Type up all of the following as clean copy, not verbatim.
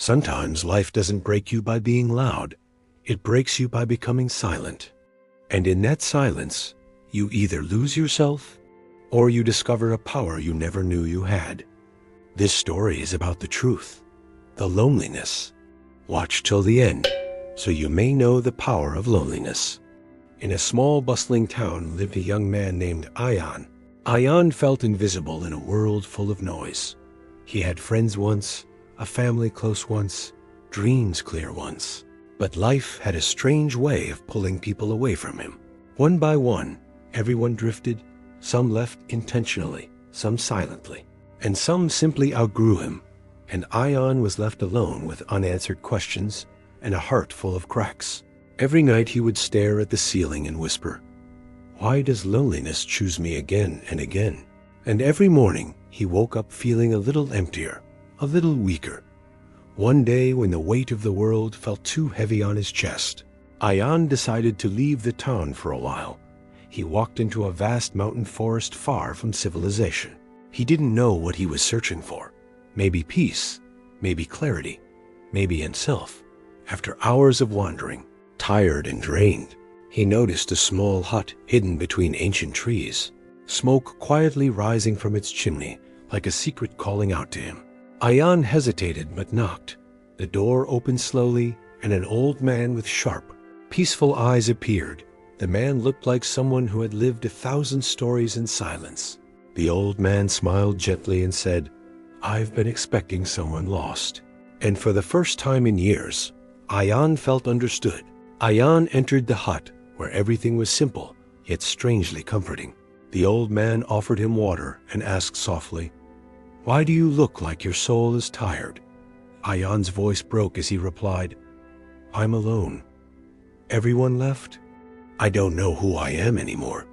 Sometimes life doesn't break you by being loud. It breaks you by becoming silent. And in that silence, you either lose yourself or you discover a power you never knew you had. This story is about the truth, the loneliness. Watch till the end, so you may know the power of loneliness. In a small bustling town lived a young man named Ion. Ion felt invisible in a world full of noise. He had friends once, a family close once, dreams clear once. But life had a strange way of pulling people away from him. One by one, everyone drifted. Some left intentionally, some silently, and some simply outgrew him. And Ion was left alone with unanswered questions and a heart full of cracks. Every night he would stare at the ceiling and whisper, "Why does loneliness choose me again and again?" And every morning he woke up feeling a little emptier, a little weaker. One day, when the weight of the world felt too heavy on his chest, Ion decided to leave the town for a while. He walked into a vast mountain forest far from civilization. He didn't know what he was searching for. Maybe peace, maybe clarity, maybe himself. After hours of wandering, tired and drained, he noticed a small hut hidden between ancient trees, smoke quietly rising from its chimney like a secret calling out to him. Ion hesitated but knocked. The door opened slowly, and an old man with sharp, peaceful eyes appeared. The man looked like someone who had lived 1,000 stories in silence. The old man smiled gently and said, "I've been expecting someone lost." And for the first time in years, Ion felt understood. Ion entered the hut, where everything was simple, yet strangely comforting. The old man offered him water and asked softly, "Why do you look like your soul is tired?" Ion's voice broke as he replied, "I'm alone. Everyone left? I don't know who I am anymore."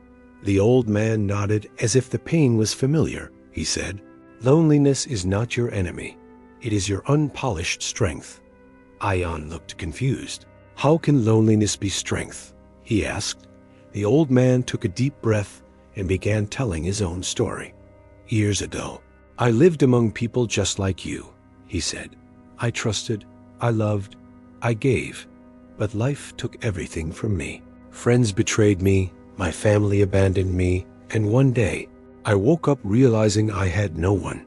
The old man nodded as if the pain was familiar. He said, "Loneliness is not your enemy. It is your unpolished strength." Ion looked confused. "How can loneliness be strength?" he asked. The old man took a deep breath and began telling his own story. "Years ago, I lived among people just like you," he said. "I trusted, I loved, I gave, but life took everything from me. Friends betrayed me, my family abandoned me, and one day, I woke up realizing I had no one."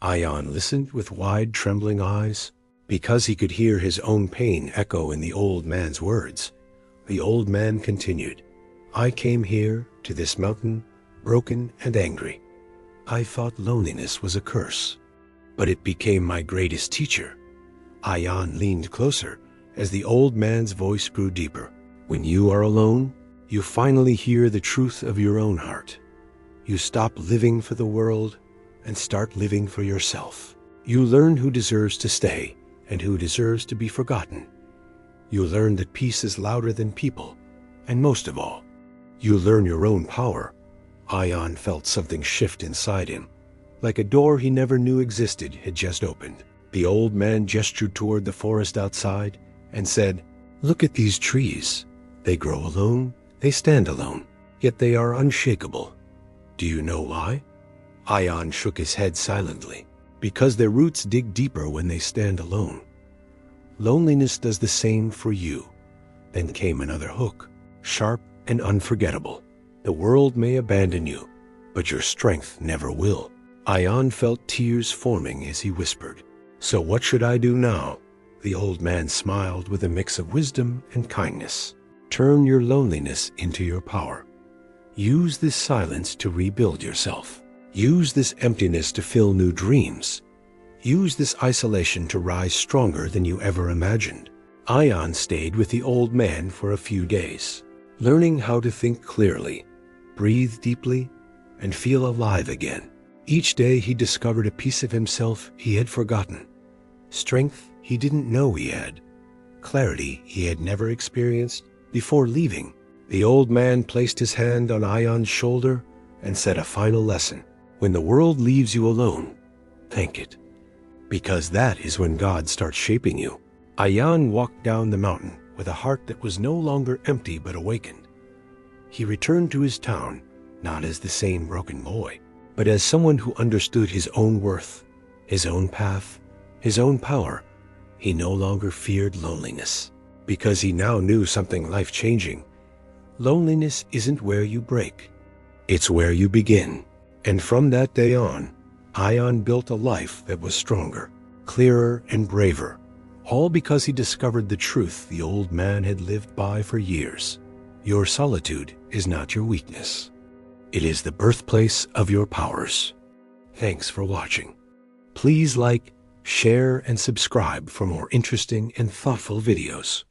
Ion listened with wide, trembling eyes, because he could hear his own pain echo in the old man's words. The old man continued, "I came here, to this mountain, broken and angry. I thought loneliness was a curse, but it became my greatest teacher." Ion leaned closer as the old man's voice grew deeper. "When you are alone, you finally hear the truth of your own heart. You stop living for the world and start living for yourself. You learn who deserves to stay and who deserves to be forgotten. You learn that peace is louder than people, and most of all, you learn your own power." Ion felt something shift inside him, like a door he never knew existed had just opened. The old man gestured toward the forest outside and said, "Look at these trees. They grow alone, they stand alone, yet they are unshakable. Do you know why?" Ion shook his head silently. "Because their roots dig deeper when they stand alone. Loneliness does the same for you." Then came another hook, sharp and unforgettable. "The world may abandon you, but your strength never will." Ion felt tears forming as he whispered, "So what should I do now?" The old man smiled with a mix of wisdom and kindness. "Turn your loneliness into your power. Use this silence to rebuild yourself. Use this emptiness to fill new dreams. Use this isolation to rise stronger than you ever imagined." Ion stayed with the old man for a few days, learning how to think clearly, breathe deeply, and feel alive again. Each day he discovered a piece of himself he had forgotten, strength he didn't know he had, clarity he had never experienced. Before leaving, the old man placed his hand on Ion's shoulder and said a final lesson. "When the world leaves you alone, thank it, because that is when God starts shaping you." Ion walked down the mountain with a heart that was no longer empty but awakened. He returned to his town, not as the same broken boy, but as someone who understood his own worth, his own path, his own power. He no longer feared loneliness, because he now knew something life-changing. Loneliness isn't where you break, it's where you begin. And from that day on, Ion built a life that was stronger, clearer, and braver, all because he discovered the truth the old man had lived by for years. Your solitude is not your weakness. It is the birthplace of your powers. Thanks for watching. Please like, share, and subscribe for more interesting and thoughtful videos.